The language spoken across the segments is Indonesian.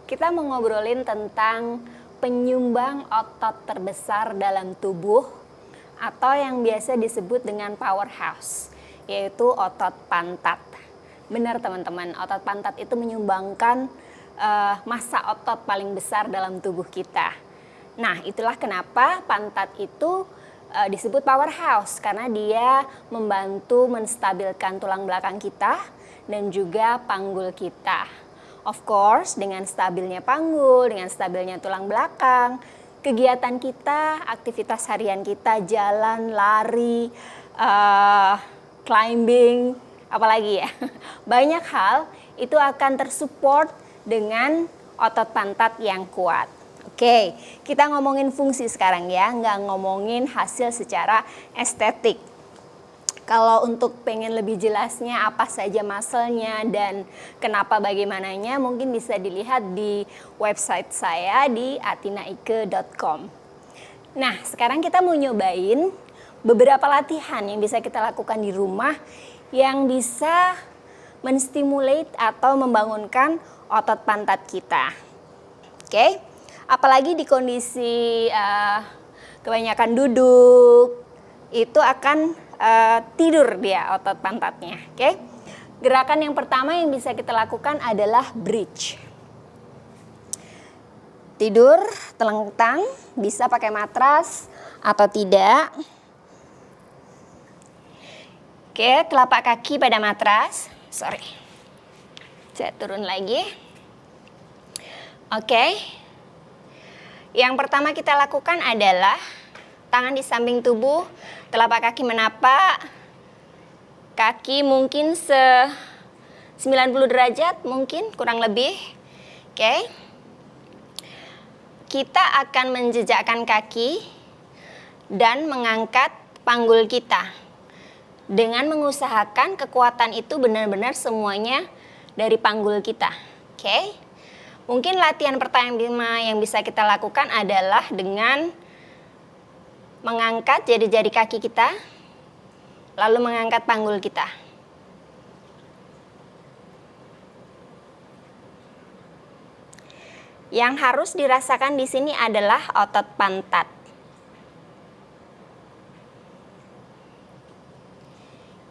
Kita mau ngobrolin tentang penyumbang otot terbesar dalam tubuh atau yang biasa disebut dengan powerhouse, yaitu otot pantat. Benar teman-teman, otot pantat itu menyumbangkan massa otot paling besar dalam tubuh kita. Nah, itulah kenapa pantat itu disebut powerhouse, karena dia membantu menstabilkan tulang belakang kita dan juga panggul kita. Of course, dengan stabilnya panggul, dengan stabilnya tulang belakang, kegiatan kita, aktivitas harian kita, jalan, lari, climbing, apalagi ya, banyak hal itu akan tersupport dengan otot pantat yang kuat. Oke, kita ngomongin fungsi sekarang ya, nggak ngomongin hasil secara estetik. Kalau untuk pengen lebih jelasnya apa saja muscle-nya dan kenapa bagaimananya, mungkin bisa dilihat di website saya di atinaike.com. Nah, sekarang kita mau nyobain beberapa latihan yang bisa kita lakukan di rumah yang bisa menstimulate atau membangunkan otot pantat kita. Oke, apalagi di kondisi kebanyakan duduk, itu akan tidur dia otot pantatnya. Oke. Gerakan yang pertama yang bisa kita lakukan adalah bridge. Tidur telentang, bisa pakai matras atau tidak. Oke, telapak kaki pada matras. Saya turun lagi. Oke. Yang pertama kita lakukan adalah tangan di samping tubuh, telapak kaki menapak, kaki mungkin 90 derajat mungkin, kurang lebih. Oke. Kita akan menjejakkan kaki dan mengangkat panggul kita. Dengan mengusahakan kekuatan itu benar-benar semuanya dari panggul kita. Oke. Mungkin latihan pertama yang bisa kita lakukan adalah dengan mengangkat jari-jari kaki kita, lalu mengangkat panggul kita. Yang harus dirasakan di sini adalah otot pantat.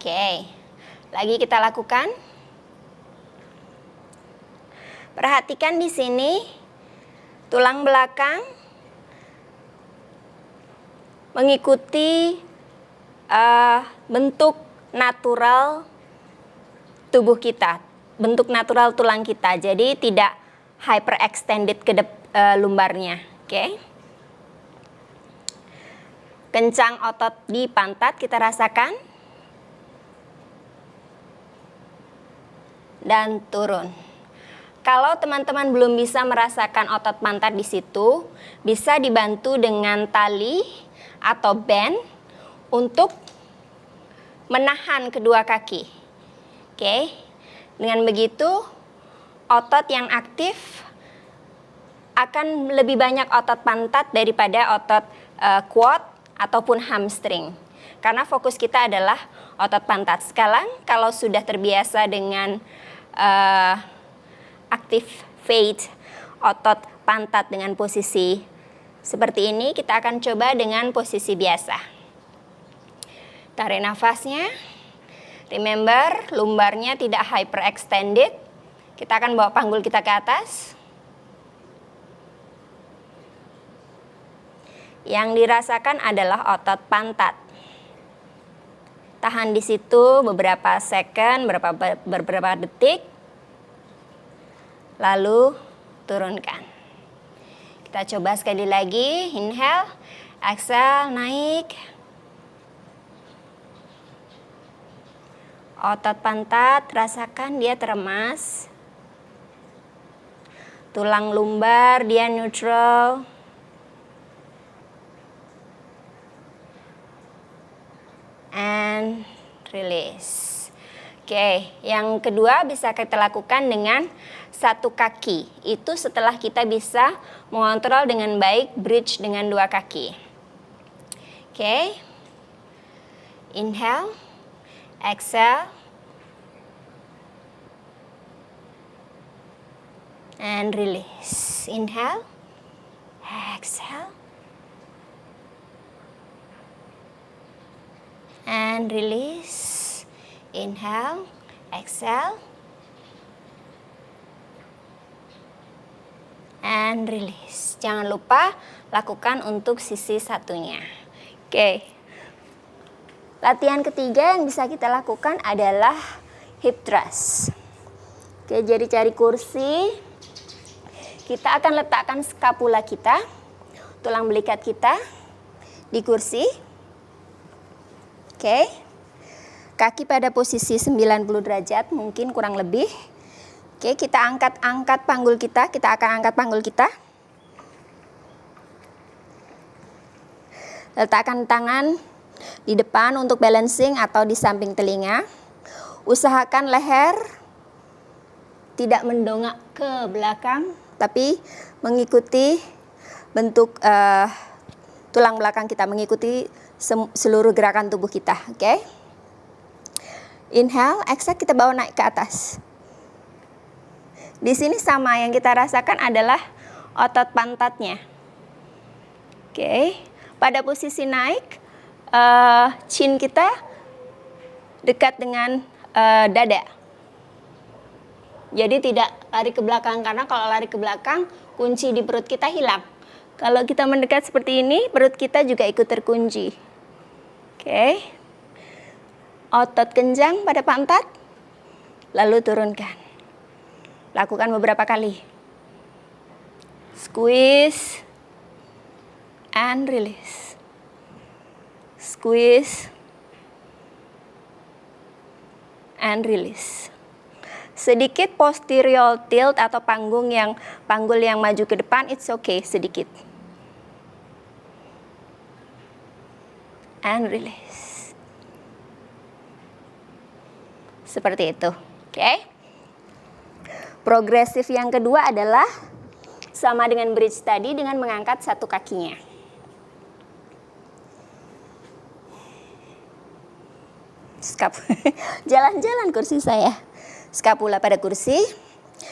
Oke, lagi kita lakukan. Perhatikan di sini tulang belakang mengikuti bentuk natural tubuh kita, bentuk natural tulang kita. Jadi tidak hyperextended ke lumbarnya. Oke. Kencang otot di pantat kita rasakan. Dan turun. Kalau teman-teman belum bisa merasakan otot pantat di situ, bisa dibantu dengan tali atau band untuk menahan kedua kaki. Oke. Dengan begitu, otot yang aktif akan lebih banyak otot pantat daripada otot quad ataupun hamstring. Karena fokus kita adalah otot pantat. Sekarang kalau sudah terbiasa dengan active fade otot pantat dengan posisi seperti ini, kita akan coba dengan posisi biasa. Tarik nafasnya. Remember, lumbarnya tidak hyperextended. Kita akan bawa panggul kita ke atas. Yang dirasakan adalah otot pantat. Tahan di situ beberapa second, beberapa detik. Lalu turunkan. Kita coba sekali lagi. Inhale, exhale, naik. Otot pantat, rasakan dia teremas. Tulang lumbar dia neutral. And release. Oke, yang kedua bisa kita lakukan dengan satu kaki. Itu setelah kita bisa mengontrol dengan baik bridge dengan dua kaki. Oke. Inhale, exhale. and release. Inhale, exhale, and release. Inhale, exhale, and release. Jangan lupa lakukan untuk sisi satunya. Oke. Latihan ketiga yang bisa kita lakukan adalah hip thrust. Oke, jadi cari kursi. Kita akan letakkan skapula kita, tulang belikat kita di kursi. Oke. Kaki pada posisi 90 derajat, mungkin kurang lebih. Oke, kita angkat panggul kita. Kita akan angkat panggul kita. Letakkan tangan di depan untuk balancing atau di samping telinga. Usahakan leher tidak mendongak ke belakang, tapi mengikuti bentuk tulang belakang kita, mengikuti seluruh gerakan tubuh kita. Oke. Inhale, exhale, kita bawa naik ke atas. Di sini sama yang kita rasakan adalah otot pantatnya. Oke. Pada posisi naik, chin kita dekat dengan dada. Jadi tidak lari ke belakang, karena kalau lari ke belakang, kunci di perut kita hilang. Kalau kita mendekat seperti ini, perut kita juga ikut terkunci. Oke. Otot kenjang pada pantat, lalu turunkan. Lakukan beberapa kali. Squeeze and release. Squeeze and release. Sedikit posterior tilt atau panggul yang maju ke depan, it's okay, sedikit. And release. Seperti itu, oke? Progresif yang kedua adalah sama dengan bridge tadi dengan mengangkat satu kakinya. Jalan-jalan kursi saya. Skapula pada kursi.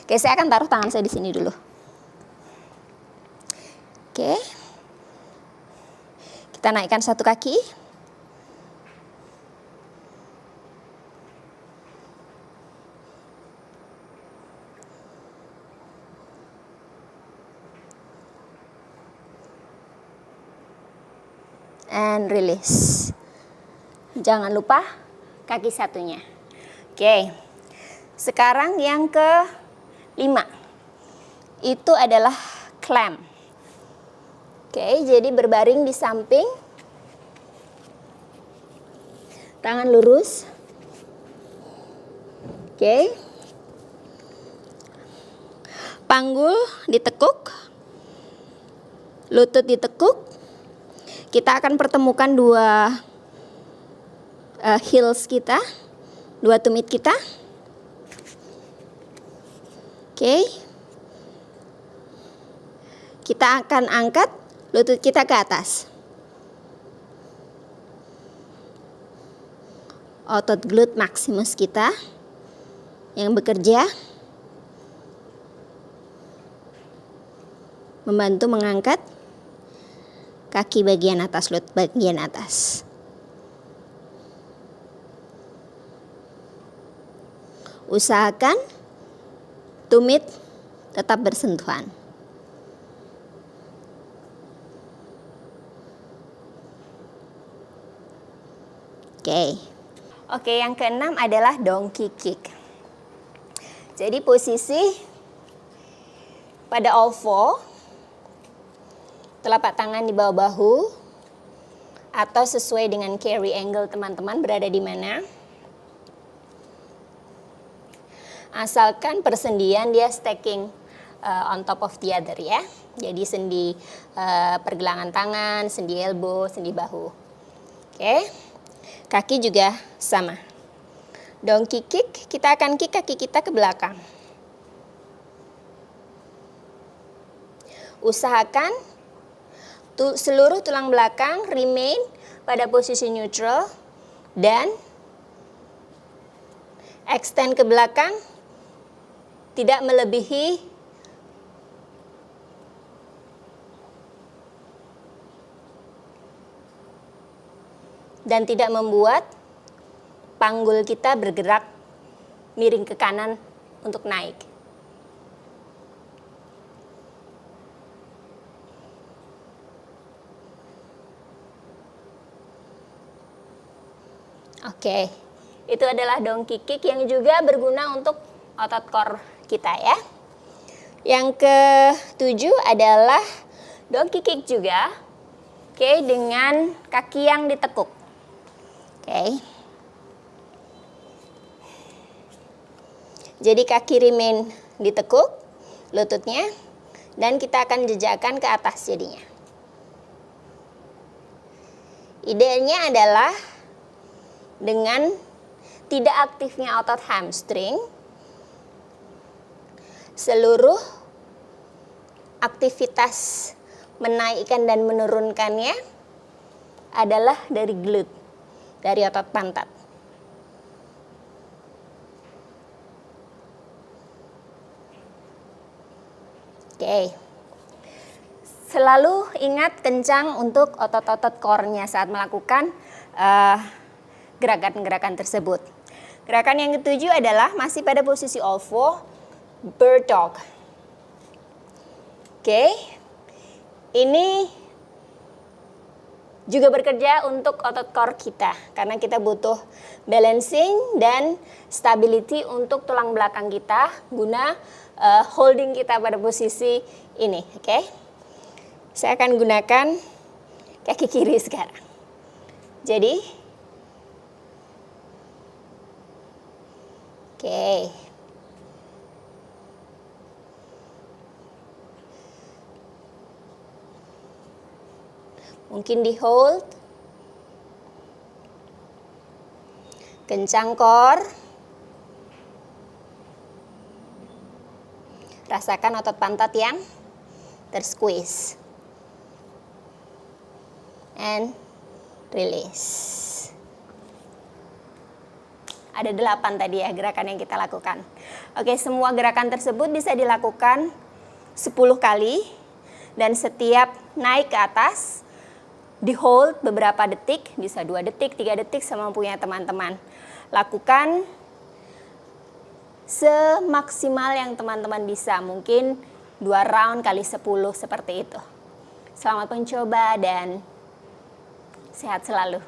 Oke, saya akan taruh tangan saya di sini dulu. Oke. Kita naikkan satu kaki. And release. Jangan lupa kaki satunya. Oke. Sekarang yang ke-5. Itu adalah clamp. Oke, jadi berbaring di samping. Tangan lurus. Oke. Panggul ditekuk. Lutut ditekuk. Kita akan pertemukan dua heels kita, dua tumit kita. Oke. Kita akan angkat lutut kita ke atas. Otot glute maximus kita yang bekerja membantu mengangkat kaki bagian atas, lutut bagian atas. Usahakan tumit tetap bersentuhan. Oke, yang keenam adalah donkey kick. Jadi posisi pada all four, telapak tangan di bawah bahu, atau sesuai dengan carry angle teman-teman berada di mana. Asalkan persendian dia stacking on top of the other ya. Jadi sendi pergelangan tangan, sendi elbow, sendi bahu. Oke. Kaki juga sama. Donkey kick, kita akan kick kaki kita ke belakang. Usahakan seluruh tulang belakang remain pada posisi neutral dan extend ke belakang tidak melebihi dan tidak membuat panggul kita bergerak miring ke kanan untuk naik. Oke, itu adalah donkey kick yang juga berguna untuk otot core kita ya. Yang ketujuh adalah donkey kick juga. Oke, dengan kaki yang ditekuk. Oke. Jadi kaki remain ditekuk, lututnya, dan kita akan jejakkan ke atas jadinya. Idenya adalah dengan tidak aktifnya otot hamstring, seluruh aktivitas menaikkan dan menurunkannya adalah dari glute, dari otot pantat. Oke. Selalu ingat kencang untuk otot-otot core-nya saat melakukan gerakan-gerakan tersebut. Gerakan yang ketujuh adalah masih pada posisi ovo, bird dog. Oke. Ini juga bekerja untuk otot core kita karena kita butuh balancing dan stability untuk tulang belakang kita guna holding kita pada posisi ini, oke? Saya akan gunakan kaki kiri sekarang. Jadi, oke. Mungkin di hold. Kencang core. Rasakan otot pantat yang tersqueeze. And release. Ada 8 tadi ya gerakan yang kita lakukan. Oke, semua gerakan tersebut bisa dilakukan 10 kali. Dan setiap naik ke atas, di hold beberapa detik, bisa 2 detik, 3 detik semampunya teman-teman. Lakukan semaksimal yang teman-teman bisa, mungkin 2 round kali 10 seperti itu. Selamat mencoba dan sehat selalu.